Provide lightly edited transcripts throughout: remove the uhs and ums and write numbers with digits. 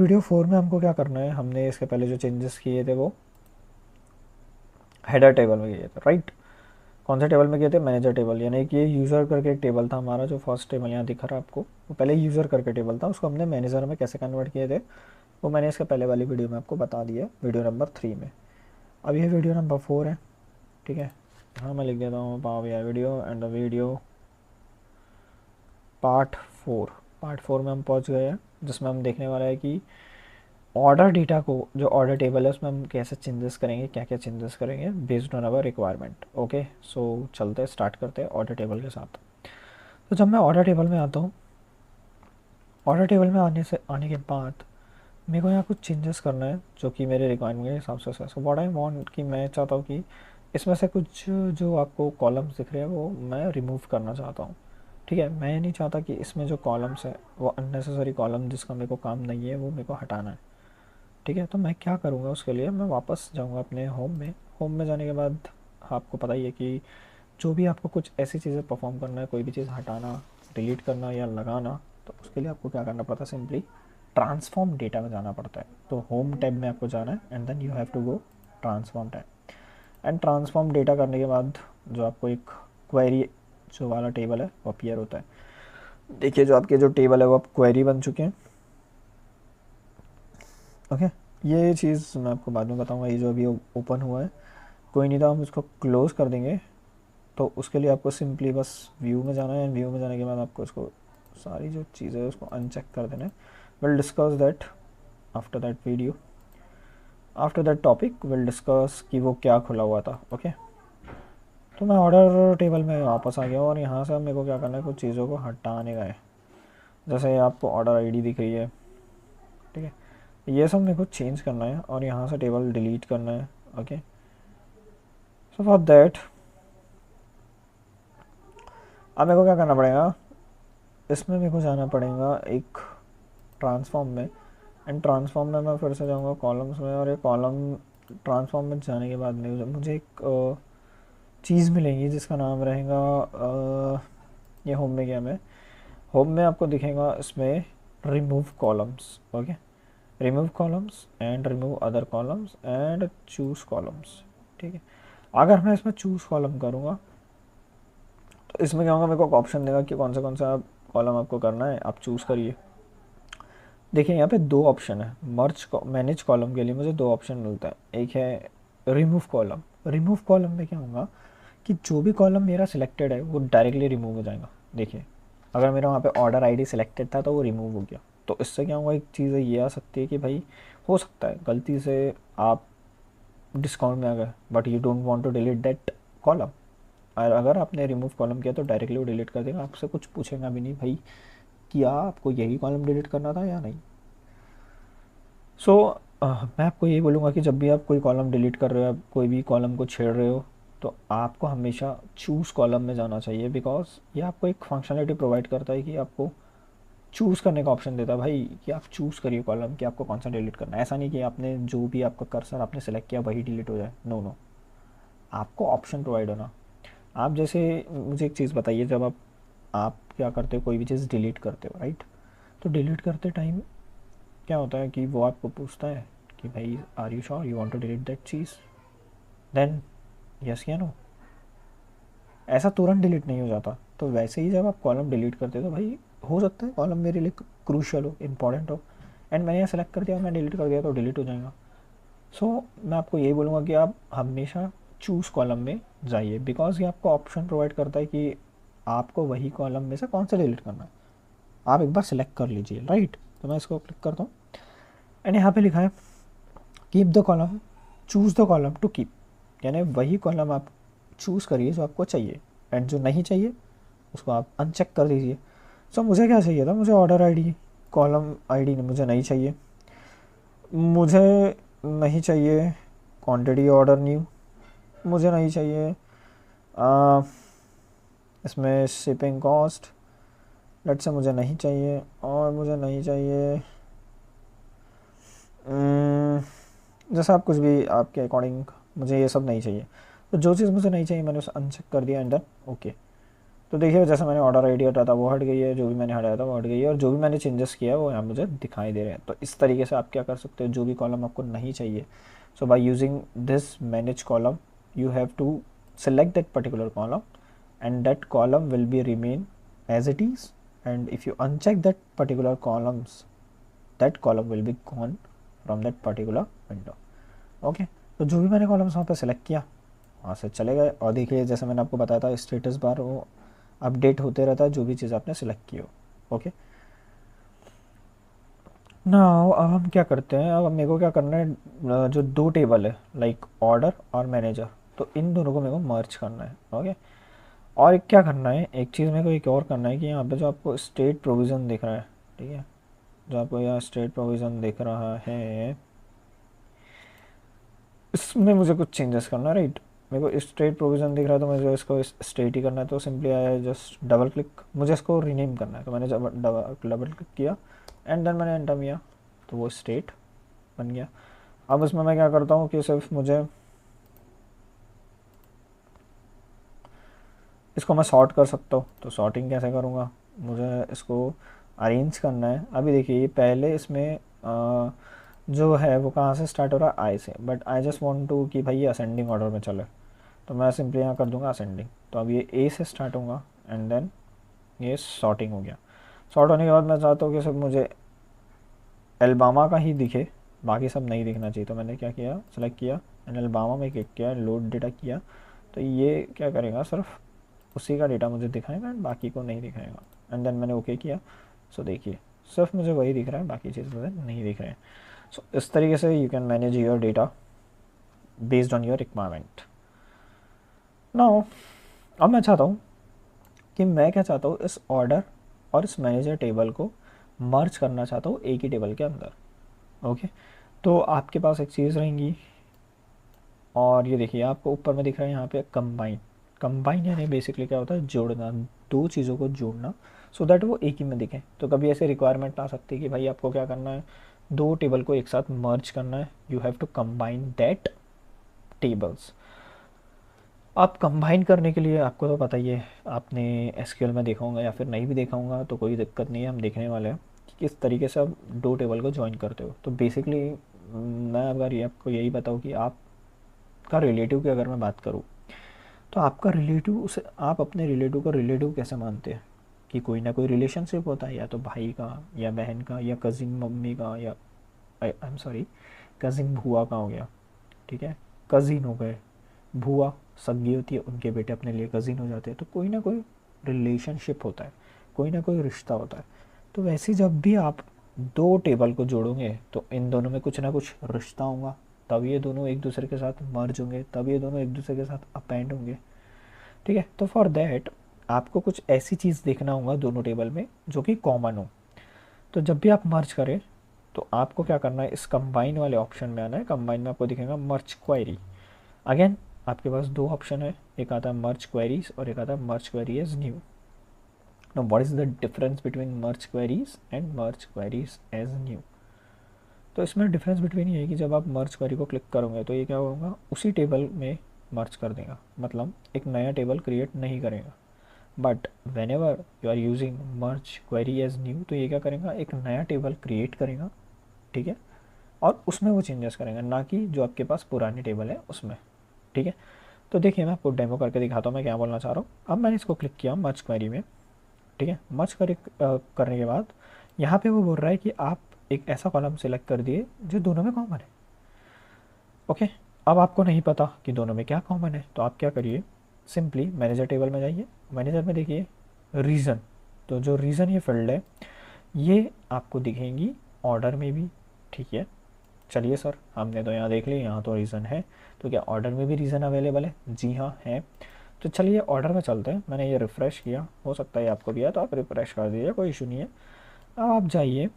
Video 4 में हमको क्या करना है, हमने इसके पहले जो चेंजेस किए थे वो हेडर टेबल में किए थे, राइट। कौन से टेबल में किए थे, मैनेजर टेबल, यानी कि ये यूज़र करके एक टेबल था हमारा, जो फर्स्ट टेबल यहाँ दिख रहा है आपको, वो पहले यूज़र करके टेबल था, उसको हमने मैनेजर में कैसे कन्वर्ट किए थे वो मैंने इसके पहले वाली वीडियो में आपको बता दिया, वीडियो नंबर 3 में। अब ये वीडियो नंबर 4 है, ठीक है। हाँ मैं लिख देता हूँ power BI video and video part 4। Part 4 में हम पहुँच गए हैं, जिसमें हम देखने वाला है कि ऑर्डर डेटा को, जो ऑर्डर टेबल है उसमें हम कैसे चेंजेस करेंगे, क्या क्या चेंजेस करेंगे based on our requirement. Okay, so चलते हैं, स्टार्ट करते हैं ऑर्डर टेबल के साथ। तो जब मैं ऑर्डर टेबल में आता हूँ, ऑर्डर टेबल में आने के बाद मेरे को यहाँ कुछ चेंजेस करना है जो कि मेरे रिक्वायरमेंट के हिसाब से। सो व्हाट आई वांट कि मैं चाहता हूँ कि इसमें से कुछ जो आपको कॉलम्स दिख रहे हैं वो मैं रिमूव करना चाहता हूँ, ठीक है। मैं नहीं चाहता कि इसमें जो कॉलम्स है वो अननेसेसरी कॉलम जिसका मेरे को काम नहीं है वो मेरे को हटाना है, ठीक है। तो मैं क्या करूँगा, उसके लिए मैं वापस जाऊँगा अपने होम में। होम में जाने के बाद आपको पता ही है कि जो भी आपको कुछ ऐसी चीज़ें परफॉर्म करना है, कोई भी चीज़ हटाना, डिलीट करना या लगाना, तो उसके लिए आपको क्या करना पड़ता है, सिंपली ट्रांसफॉर्म डेटा में जाना पड़ता है। तो होम टैब में आपको जाना है and then you have to go transform tab. And transform data करने के बाद जो आपको एक क्वेरी जो वाला टेबल है वो अपीयर होता है। देखिए जो आपके जो टेबल है वो आप क्वेरी बन चुके हैं, ओके। ये चीज़ मैं आपको बाद में बताऊंगा, ये जो अभी ओपन हुआ है कोई नहीं था, हम इसको क्लोज कर देंगे। तो उसके लिए आपको सिंपली बस व्यू में जाना है, व्यू में जाने के बाद आपको इसको सारी जो चीज़ें है उसको अनचेक कर देना है। Will discuss that after that video, after that topic will discuss कि वो क्या खुला हुआ था, ओके। तो मैं ऑर्डर टेबल में वापस आ गया और यहाँ से अब मेरे को क्या करना है, कुछ चीज़ों को हटाने का है। जैसे आपको ऑर्डर आईडी दिख रही है, ठीक है, ये सब मेरे को चेंज करना है और यहाँ से टेबल डिलीट करना है, ओके। सो फॉर दैट अब मेरे को क्या करना पड़ेगा, इसमें मेरे को जाना पड़ेगा एक ट्रांसफॉर्म में, एंड ट्रांसफॉर्म में मैं फिर से जाऊँगा कॉलम्स में, और ये कॉलम ट्रांसफॉर्म में जाने के बाद मुझे एक चीज़ मिलेंगी जिसका नाम रहेगा ये होम में गया मैं, होम में आपको दिखेगा इसमें remove columns, okay. Remove columns and remove other columns and choose columns, ठीक है। अगर मैं इसमें चूज़ कॉलम करूँगा तो इसमें क्या होगा, मेरे को ऑप्शन देगा कि कौन सा कॉलम आपको करना है, आप चूज़ करिए। देखिए यहाँ पे दो ऑप्शन है, मैनेज कॉलम के लिए मुझे दो ऑप्शन मिलता है। एक है रिमूव कॉलम। रिमूव कॉलम में क्या होगा कि जो भी कॉलम मेरा सिलेक्टेड है वो डायरेक्टली रिमूव हो जाएगा। देखिए अगर मेरा वहाँ पे ऑर्डर आईडी सिलेक्टेड था तो वो रिमूव हो गया। तो इससे क्या होगा, एक चीज़ ये आ सकती है कि भाई हो सकता है गलती से आप डिस्काउंट में आ गए but you don't want to delete that column, और अगर आपने रिमूव कॉलम किया तो डायरेक्टली वो डिलीट कर देगा, आपसे कुछ पूछेगा भी नहीं भाई क्या आपको यही कॉलम डिलीट करना था या नहीं। सो मैं आपको यही बोलूँगा कि जब भी आप कोई कॉलम डिलीट कर रहे हो, आप कोई भी कॉलम को छेड़ रहे हो, तो आपको हमेशा चूज़ कॉलम में जाना चाहिए, बिकॉज ये आपको एक फंक्शनलिटी प्रोवाइड करता है कि आपको चूज़ करने का ऑप्शन देता है भाई, कि आप चूज़ करिए कॉलम कि आपको कौन सा डिलीट करना है। ऐसा नहीं कि आपने जो भी आपका कर्सर आपने सेलेक्ट किया वही डिलीट हो जाए, नो नो, आपको ऑप्शन प्रोवाइड होना। आप जैसे मुझे एक चीज़ बताइए, जब आप क्या करते हो, कोई भी चीज़ डिलीट करते हो, राइट। तो डिलीट करते टाइम क्या होता है कि वो आपको पूछता है कि भाई are you sure you want to delete that चीज़, देन यस या नो। ऐसा तुरंत डिलीट नहीं हो जाता। तो वैसे ही जब आप कॉलम डिलीट करते हो तो भाई हो सकता है कॉलम मेरे लिए क्रूशल हो, इंपॉर्टेंट हो, एंड मैंने यहाँ सेलेक्ट कर दिया, मैं डिलीट कर दिया तो डिलीट हो जाएगा। सो मैं आपको यही बोलूँगा कि आप हमेशा चूज़ कॉलम में जाइए, बिकॉज ये आपको ऑप्शन प्रोवाइड करता है कि आपको वही कॉलम में से कौन सा डिलीट करना है, आप एक बार सेलेक्ट कर लीजिए, राइट। तो मैं इसको क्लिक करता हूँ एंड यहाँ पे लिखा है keep the column, choose the column to keep, यानी वही कॉलम आप चूज़ करिए जो आपको चाहिए, एंड जो नहीं चाहिए उसको आप अनचेक कर दीजिए। सो मुझे क्या चाहिए था, मुझे ऑर्डर आईडी, कॉलम आईडी मुझे नहीं चाहिए, मुझे नहीं चाहिए क्वांटिटी ऑर्डर न्यू, मुझे नहीं चाहिए आ, इसमें शिपिंग कॉस्ट, लेट से मुझे नहीं चाहिए, और मुझे नहीं चाहिए जैसे आप कुछ भी आपके अकॉर्डिंग, मुझे ये सब नहीं चाहिए। तो जो चीज़ मुझे नहीं चाहिए मैंने उसे अनचेक कर दिया एंड देन ओके। तो देखिए जैसे मैंने ऑर्डर आईडी हटा था वो हट गई है, जो भी मैंने हटाया था वो हट गई है, और जो भी मैंने चेंजेस किया है वो यहाँ मुझे दिखाई दे रहे हैं। तो इस तरीके से आप क्या कर सकते हो, जो भी कॉलम आपको नहीं चाहिए, so by using this manage column you have to select that particular column and that column will be remain as it is, and if you uncheck that particular columns that column will be gone from that particular window। Okay, तो जो भी मैंने columns वहाँ पे select किया वहाँ से चले गए, और देखिए जैसे मैंने आपको बताया था स्टेटस बार वो अपडेट होते रहता है जो भी चीज़ आपने सेलेक्ट की हो। ओके, ना अब हम क्या करते हैं, अब मेरे को क्या करना है, जो दो टेबल है लाइक ऑर्डर और मैनेजर, तो इन दोनों को मेरे को मर्ज करना है। ओके, और एक क्या करना है, एक चीज़ मेरे को एक और करना है कि यहाँ पे जो आपको स्टेट प्रोविज़न दिख रहा है, ठीक है, जो आपको यहाँ स्टेट प्रोविज़न दिख रहा है इसमें मुझे कुछ चेंजेस करना है, राइट। मेरे को स्टेट प्रोविज़न दिख रहा है तो मुझे इसको स्टेट ही करना है, तो सिंपली आया जस्ट डबल क्लिक, मुझे इसको रीनेम करना है, तो मैंने जब डबल क्लिक किया एंड देन मैंने एंटर किया तो वो स्टेट बन गया। अब इसमें मैं क्या करता हूँ कि सिर्फ मुझे इसको मैं सॉर्ट कर सकता हूँ, तो सॉर्टिंग कैसे करूँगा, मुझे इसको अरेंज करना है। अभी देखिए ये पहले इसमें जो है वो कहाँ से स्टार्ट हो रहा है, आई से, but I just want to कि भाई ये असेंडिंग ऑर्डर में चले, तो मैं सिंपली यहाँ कर दूँगा असेंडिंग। तो अब ये ए से स्टार्ट होगा एंड देन ये सॉर्टिंग हो गया। सॉर्ट होने के बाद मैं चाहता हूँ कि सिर्फ मुझे एल्बामा का ही दिखे, बाकी सब नहीं दिखना चाहिए, तो मैंने क्या किया, सेलेक्ट किया एंड एल्बामा में क्लिक किया, लोड डेटा किया, तो ये क्या करेगा, सिर्फ उसी का डेटा मुझे दिखाएगा एंड बाकी को नहीं दिखाएगा। एंड देन मैंने ओके किया, सो देखिए सिर्फ मुझे वही दिख रहा है, बाकी चीज़ मुझे नहीं दिख रहे हैं। सो इस तरीके से you can manage your data based on your requirement. Now अब मैं चाहता हूँ कि मैं क्या चाहता हूँ, इस ऑर्डर और इस मैनेजर टेबल को मर्ज करना चाहता हूँ एक ही टेबल के अंदर। ओके, तो आपके पास एक चीज़ रहेंगी, और ये देखिए आपको ऊपर में दिख रहा है यहाँ पे कंबाइन। कंबाइन यानी बेसिकली क्या होता है, जोड़ना, दो चीज़ों को जोड़ना सो दैट वो एक ही में दिखें। तो कभी ऐसे रिक्वायरमेंट आ सकती है कि भाई आपको क्या करना है, दो टेबल को एक साथ मर्ज करना है, you have to combine that tables. आप कंबाइन करने के लिए आपको तो पता ही है, आपने एसक्यूएल में देखा होगा या फिर नहीं भी देखा होगा तो कोई दिक्कत नहीं है, हम देखने वाले हैं कि किस तरीके से आप दो टेबल को ज्वाइन करते हो। तो बेसिकली मैं अगर ये आपको यही बताऊँ कि आपका रिलेटिव की अगर मैं बात करूँ, तो आपका रिलेटिव उसे, आप अपने रिलेटिव को रिलेटिव कैसे मानते हैं कि कोई ना कोई रिलेशनशिप होता है, या तो भाई का या बहन का या कज़िन मम्मी का, या आई एम सॉरी कज़िन भूआ का हो गया, ठीक है, कज़िन हो गए, भूआ सगी होती है उनके बेटे अपने लिए कज़िन हो जाते हैं, तो कोई ना कोई रिलेशनशिप होता है, कोई ना कोई रिश्ता होता है। तो वैसे जब भी आप दो टेबल को जोड़ोगे तो इन दोनों में कुछ ना कुछ रिश्ता होगा, तब ये दोनों एक दूसरे के साथ मर्ज होंगे, तब ये दोनों एक दूसरे के साथ अपेंड होंगे, ठीक है। तो फॉर दैट आपको कुछ ऐसी चीज़ देखना होगा दोनों टेबल में जो कि कॉमन हो। तो जब भी आप मर्ज करें तो आपको क्या करना है, इस कंबाइन वाले ऑप्शन में आना है। कंबाइन में आपको दिखेगा मर्ज क्वेरी। अगेन आपके पास दो ऑप्शन है, एक आता है मर्ज क्वेरीज और एक आता है merge query as new. No what is the difference between merge queries and merge queries as new. तो इसमें डिफरेंस बिटवीन ये है कि जब आप मर्ज क्वेरी को क्लिक करोगे तो ये क्या होगा, उसी टेबल में मर्ज कर देगा, मतलब एक नया टेबल क्रिएट नहीं करेगा। But whenever you are using merge query as new, तो ये क्या करेगा, एक नया टेबल क्रिएट करेगा, ठीक है, और उसमें वो चेंजेस करेंगे, ना कि जो आपके पास पुरानी टेबल है उसमें, ठीक है। तो देखिए मैं आपको डेमो करके दिखाता हूँ मैं क्या बोलना चाह रहा हूँ। अब मैंने इसको क्लिक किया मर्ज क्वेरी में, ठीक है, मर्ज करने के बाद यहाँ पे वो बोल रहा है कि आप एक ऐसा कॉलम सेलेक्ट कर दिए जो दोनों में कॉमन है। ओके, अब आपको नहीं पता कि दोनों में क्या कॉमन है, तो आप क्या करिए, सिंपली मैनेजर टेबल में जाइए, मैनेजर में देखिए रीज़न, तो जो रीज़न ये फील्ड है ये आपको दिखेंगी ऑर्डर में भी, ठीक है। चलिए सर हमने तो यहाँ देख लिया, यहाँ तो रीज़न है, तो क्या ऑर्डर में भी रीज़न अवेलेबल है, जी हाँ है। तो चलिए ऑर्डर में चलते हैं, मैंने ये रिफ़्रेश किया, हो सकता है आपको भी आया तो आप रिफ़्रेश कर दीजिए, कोई इशू नहीं है। अब आप जाइए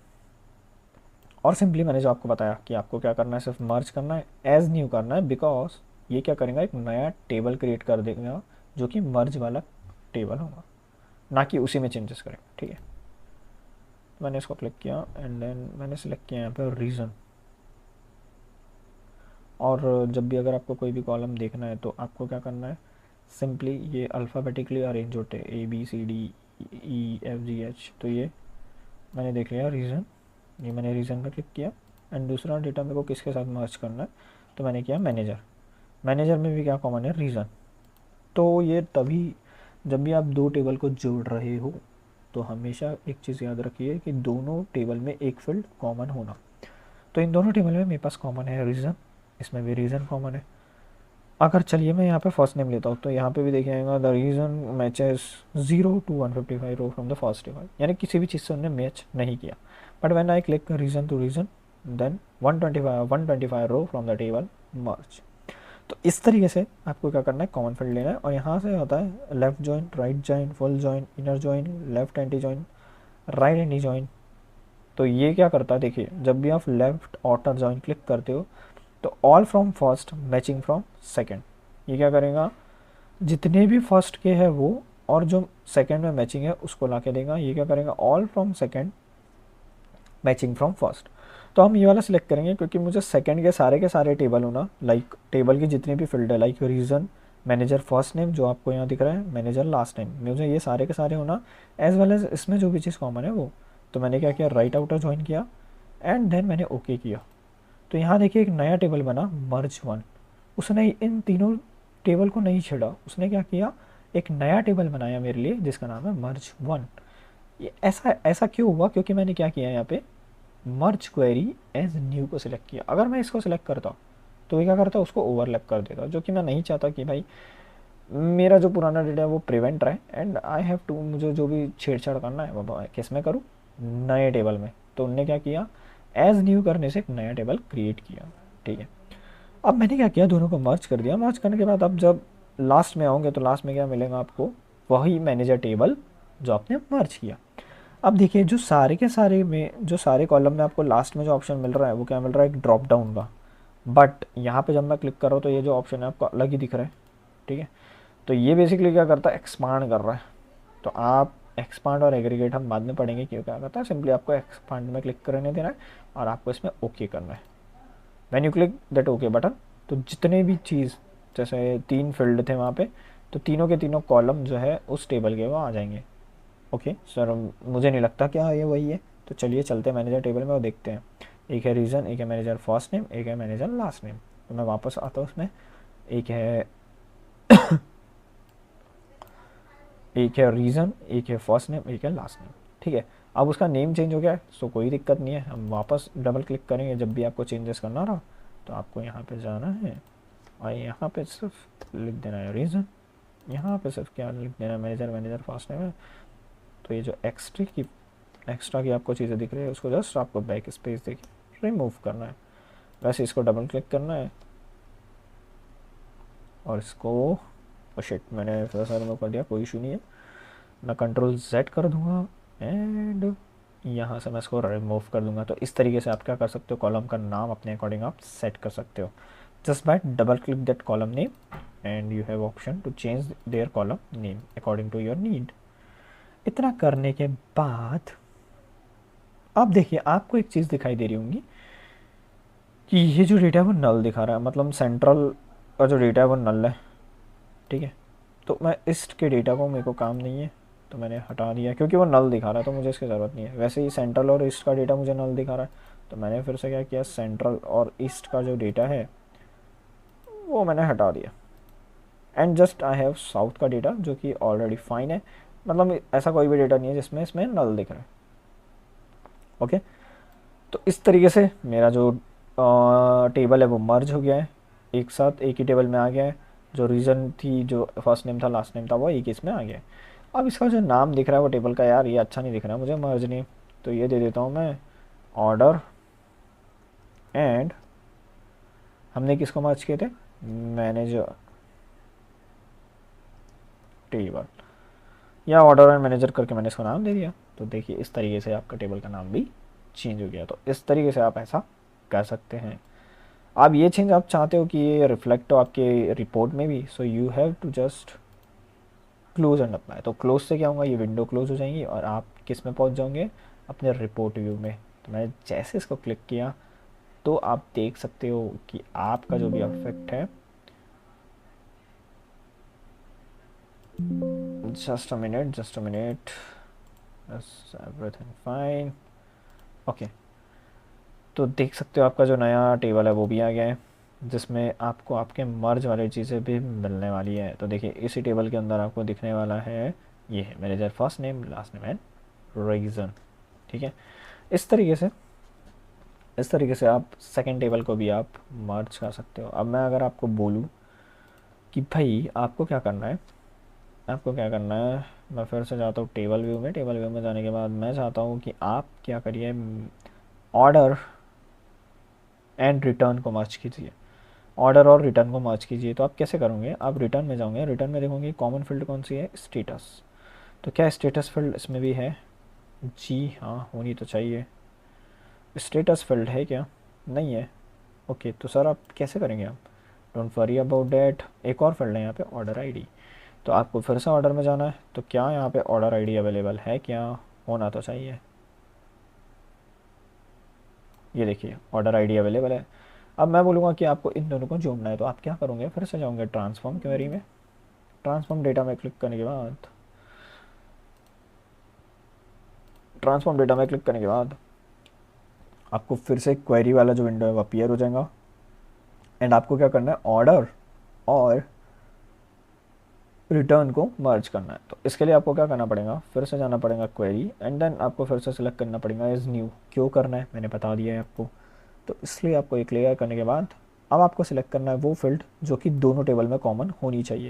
और सिंपली मैंने जो आपको बताया कि आपको क्या करना है, सिर्फ मर्ज करना है, एज न्यू करना है, बिकॉज ये क्या करेगा, एक नया टेबल क्रिएट कर देगा जो कि मर्ज वाला टेबल होगा, ना कि उसी में चेंजेस करेगा, ठीक है। तो मैंने इसको क्लिक किया एंड देन मैंने सेलेक्ट किया यहाँ पर रीज़न। और जब भी अगर आपको कोई भी कॉलम देखना है तो आपको क्या करना है, सिंपली ये अल्फ़ाबेटिकली अरेंज होते हैं, ABCDEFGH। तो ये मैंने देख लिया रीज़न, ये मैंने रीज़न पर क्लिक किया। एंड दूसरा डेटा मेरे को किसके साथ मर्ज करना है, तो मैंने किया मैनेजर। मैनेजर में भी क्या कॉमन है, रीज़न। तो ये तभी, जब भी आप दो टेबल को जोड़ रहे हो तो हमेशा एक चीज़ याद रखिए कि दोनों टेबल में एक फील्ड कॉमन होना। तो इन दोनों टेबल में मेरे पास कॉमन है रीज़न, इसमें भी रीज़न कॉमन है। अगर चलिए मैं यहाँ पे फर्स्ट नेम लेता हूँ तो यहाँ पे भी देखिएगा the reason matches 0 to 155 row from the first table, यानी किसी भी चीज़ से उन्होंने मैच नहीं किया। But when I click reason to reason then 125 row from the table merge. तो इस तरीके से आपको क्या करना है, कॉमन फील्ड लेना है। और यहाँ से होता है left join, right join, full join, inner join, left anti join, right anti join. तो ये क्या करता है, देखिए जब भी आप लेफ्ट आउटर जॉइन क्लिक करते हो तो all from first matching from second, ये क्या करेगा, जितने भी फर्स्ट के हैं वो और जो सेकंड में मैचिंग है उसको ला के देगा। ये क्या करेगा, all from second matching from first. तो हम ये वाला सिलेक्ट करेंगे क्योंकि मुझे सेकंड के सारे टेबल होना, लाइक टेबल की जितनी भी फील्ड है, like reason, manager first name जो आपको यहाँ दिख रहा है, मैनेजर लास्ट नेम, मुझे ये सारे के सारे होना, एज वेल एज इसमें जो भी चीज़ कॉमन है वो। तो मैंने क्या किया, राइट आउटर ज्वाइन किया एंड देन मैंने ओके किया। तो यहाँ देखिए एक नया टेबल बना मर्ज वन। उसने इन तीनों टेबल को नहीं छेड़ा, उसने क्या किया, एक नया टेबल बनाया मेरे लिए जिसका नाम है मर्ज वन। ये ऐसा ऐसा क्यों हुआ, क्योंकि मैंने क्या किया यहाँ पे मर्ज क्वेरी एज न्यू को सिलेक्ट किया। अगर मैं इसको सिलेक्ट करता तो ये क्या करता, उसको ओवरलैप कर देता, जो कि मैं नहीं चाहता कि भाई मेरा जो पुराना डेटा है वो प्रिवेंट रहे। एंड आई हैव टू, मुझे जो भी छेड़छाड़ करना है वो किस में करूँ, नए टेबल में। तो उनने क्या किया, एज न्यू करने से एक नया टेबल क्रिएट किया। ठीक है, अब मैंने क्या किया, दोनों को मर्ज कर दिया। मर्ज करने के बाद अब जब लास्ट में आओगे तो लास्ट में क्या मिलेगा आपको, वही मैनेजर टेबल जो आपने मर्ज किया। अब देखिए जो सारे के सारे में, जो सारे कॉलम में आपको लास्ट में जो ऑप्शन मिल रहा है वो क्या मिल रहा है, एक ड्रॉप डाउन का। बट यहाँ पे जब मैं क्लिक कर रहा हूँ तो ये जो ऑप्शन है आपको अलग ही दिख रहा है। ठीक है, तो ये बेसिकली क्या करता है, एक्सपांड कर रहा है। तो आप एक्सपांड और एग्रीगेट हम बाद में पढ़ेंगे क्यों क्या करता है। सिंपली आपको एक्सपांड में क्लिक करने देना है और आपको इसमें ओके करना है। When you click that okay button, तो जितने भी चीज़, जैसे 3 फील्ड थे वहाँ पे, तो तीनों के तीनों कॉलम जो है उस टेबल के वो आ जाएंगे। ओके सर, मुझे नहीं लगता क्या ये वही है। तो चलिए चलते हैं मैनेजर टेबल में और देखते हैं। एक है रीज़न, एक है मैनेजर फर्स्ट नेम, एक है मैनेजर लास्ट नेम। तो मैं वापस आता हूँ उसमें, एक है एक है रीज़न, एक है फर्स्ट नेम, एक है लास्ट नेम। ठीक है, अब उसका नेम चेंज हो गया है सो कोई दिक्कत नहीं है। हम वापस डबल क्लिक करेंगे जब भी आपको चेंजेस करना रहा, तो आपको यहाँ पे जाना है और यहाँ पे सिर्फ लिख देना है रीज़न, यहाँ पे सिर्फ क्या लिख देना है, मैनेजर, मैनेजर फर्स्ट नेम है। तो ये जो एक्स्ट्रा की आपको चीज़ें दिख रही है उसको जस्ट आपको बैक स्पेस देखिए रिमूव करना है। वैसे इसको डबल क्लिक करना है और इसको शिट, मैंने थोड़ा सा रिमूव कर दिया, कोई इशू नहीं है। मैं कंट्रोल Z कर दूंगा एंड यहाँ से मैं इसको रिमूव कर दूंगा। तो इस तरीके से आप क्या कर सकते हो, कॉलम का नाम अपने अकॉर्डिंग आप सेट कर सकते हो just by double click that column name and you have option to change their column name according to your need. इतना करने के बाद अब देखिए आपको एक चीज़ दिखाई दे रही होंगी कि ये जो डेटा है वो नल दिखा रहा है, मतलब सेंट्रल का जो डेटा है वो नल है। ठीक है, तो मैं इस के डेटा को, मेरे को काम नहीं है तो मैंने हटा दिया क्योंकि वो नल दिखा रहा है तो मुझे इसकी ज़रूरत नहीं है। वैसे ही सेंट्रल और ईस्ट का डेटा मुझे नल दिखा रहा है तो मैंने फिर से क्या किया, सेंट्रल और ईस्ट का जो डेटा है वो मैंने हटा दिया। And just I have south का डेटा जो कि ऑलरेडी फाइन है, मतलब ऐसा कोई भी डेटा नहीं है जिसमें इसमें नल दिख रहा है। ओके, तो इस तरीके से मेरा जो टेबल है वो मर्ज हो गया है, एक साथ एक ही टेबल में आ गया है। जो रीज़न थी, जो फर्स्ट नेम था, लास्ट नेम था, वो एक इसमें आ गया है। अब इसका जो नाम दिख रहा है वो टेबल का, यार ये अच्छा नहीं दिख रहा है मुझे, मर्ज नेम। तो ये दे देता हूँ मैं ऑर्डर एंड, हमने किसको मर्ज किए थे, मैनेजर टेबल, या ऑर्डर एंड मैनेजर करके मैंने इसको नाम दे दिया। तो देखिए इस तरीके से आपका टेबल का नाम भी चेंज हो गया। तो इस तरीके से आप ऐसा कर सकते हैं। आप ये चेंज आप चाहते हो कि ये रिफ्लेक्ट हो आपके रिपोर्ट में भी, so you have to just close and apply. तो क्लोज से क्या होगा, ये विंडो क्लोज हो जाएंगी और आप किस में पहुंच जाओगे, अपने रिपोर्ट व्यू में। तो मैंने जैसे इसको क्लिक किया तो आप देख सकते हो कि आपका जो भी इफेक्ट है just a minute, just a minute, everything fine. Okay, तो देख सकते हो आपका जो नया टेबल है वो भी आ गया है, जिसमें आपको आपके मर्ज वाली चीज़ें भी मिलने वाली है। तो देखिए इसी टेबल के अंदर आपको दिखने वाला है, ये है manager first name last name and reason. ठीक है, इस तरीके से इस तरीके से आप सेकंड टेबल को भी आप मर्ज कर सकते हो। अब मैं अगर आपको बोलूँ कि भाई आपको क्या करना है, आपको क्या करना है, मैं फिर से जाता हूँ टेबल व्यू में। टेबल व्यू में जाने के बाद मैं चाहता हूँ कि आप क्या करिए, ऑर्डर एंड रिटर्न को मर्ज कीजिए। ऑर्डर और रिटर्न को मर्ज कीजिए। तो आप कैसे करोगे, आप रिटर्न में जाओगे, रिटर्न में देखोगे कॉमन फील्ड कौन सी है, स्टेटस। तो क्या स्टेटस फील्ड इसमें भी है, जी हाँ होनी तो चाहिए। स्टेटस फील्ड है क्या, नहीं है। ओके, तो सर आप कैसे करेंगे, आप डोंट वरी अबाउट डैट। एक और फील्ड है यहाँ पे ऑर्डर आईडी। तो आपको फिर से ऑर्डर में जाना है, तो क्या यहाँ पे ऑर्डर आईडी अवेलेबल है क्या, होना तो चाहिए। ये देखिए ऑर्डर आईडी अवेलेबल है। अब मैं बोलूँगा कि आपको इन दोनों को जोड़ना है, तो आप क्या करोगे, फिर से जाओगे ट्रांसफॉर्म क्वेरी में। ट्रांसफॉर्म डेटा में क्लिक करने के बाद, ट्रांसफॉर्म डेटा में क्लिक करने के बाद आपको फिर से क्वेरी वाला जो विंडो है वो अपीयर हो जाएगा। एंड आपको क्या करना है, ऑर्डर और रिटर्न को मर्ज करना है। तो इसके लिए आपको क्या करना पड़ेगा, फिर से जाना पड़ेगा क्वेरी एंड देन आपको फिर से सिलेक्ट करना पड़ेगा एज न्यू। क्यों करना है मैंने बता दिया है आपको। तो इसलिए आपको ये क्लियर करने के बाद अब आपको सिलेक्ट करना है वो फील्ड जो कि दोनों टेबल में कॉमन होनी चाहिए।